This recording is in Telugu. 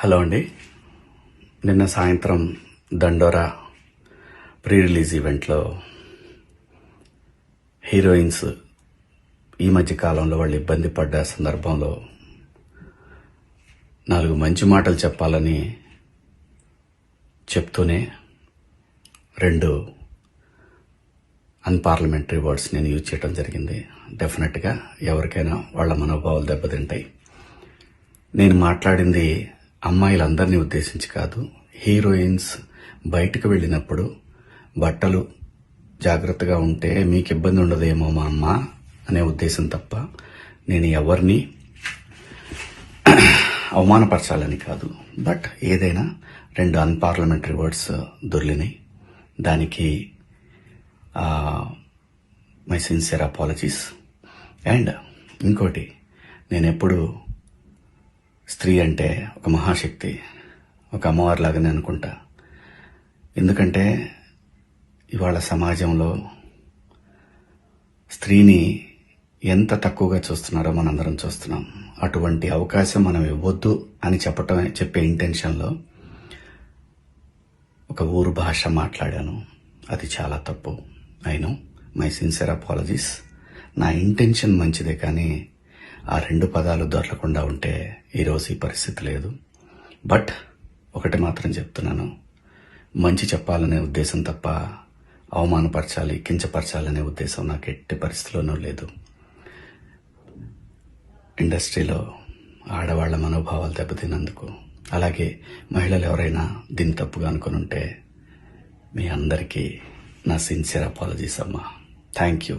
హలో అండి. నిన్న సాయంత్రం దండోరా ప్రీ రిలీజ్ ఈవెంట్లో హీరోయిన్స్ ఈ మధ్య కాలంలో వాళ్ళు ఇబ్బంది పడ్డ సందర్భంలో 4 మంచి మాటలు చెప్పాలని చెప్తూనే 2 అన్పార్లమెంటరీ వర్డ్స్ నేను యూజ్ చేయడం జరిగింది. డెఫినెట్గా ఎవరికైనా వాళ్ళ మనోభావాలు దెబ్బతింటాయి. నేను మాట్లాడింది అమ్మాయిలందరినీ ఉద్దేశించి కాదు. హీరోయిన్స్ బయటకు వెళ్ళినప్పుడు బట్టలు జాగ్రత్తగా ఉంటే మీకు ఇబ్బంది ఉండదేమో మా అమ్మ అనే ఉద్దేశం తప్ప నేను ఎవరిని అవమానపరచాలని కాదు. బట్ ఏదైనా 2 అన్పార్లమెంటరీ వర్డ్స్ దొర్లినాయి. దానికి మై సిన్సియర్ అపాలజీస్. అండ్ ఇంకోటి, నేనెప్పుడు స్త్రీ అంటే ఒక మహాశక్తి, ఒక అమ్మవారిలాగానే అనుకుంటా. ఎందుకంటే ఇవాళ సమాజంలో స్త్రీని ఎంత తక్కువగా చూస్తున్నారో మనందరం చూస్తున్నాం. అటువంటి అవకాశం మనం ఇవ్వద్దు అని చెప్పే ఇంటెన్షన్లో ఒక ఊరు భాష మాట్లాడాను. అది చాలా తప్పు. I know, my sincere apologies. నా ఇంటెన్షన్ మంచిదే, కానీ ఆ 2 పదాలు దొరకకుండా ఉంటే ఈరోజు ఈ పరిస్థితి లేదు. బట్ ఒకటి మాత్రం చెప్తున్నాను, మంచి చెప్పాలనే ఉద్దేశం తప్ప అవమానపరచాలి, కించపరచాలనే ఉద్దేశం నాకు ఎట్టి పరిస్థితిలోనూ లేదు. ఇండస్ట్రీలో ఆడవాళ్ల మనోభావాలు దెబ్బతిన్నందుకు, అలాగే మహిళలు ఎవరైనా దీన్ని తప్పుగా అనుకుని ఉంటే మీ అందరికీ నా సిన్సియర్ అపాలజీస్ అమ్మా. Thank you.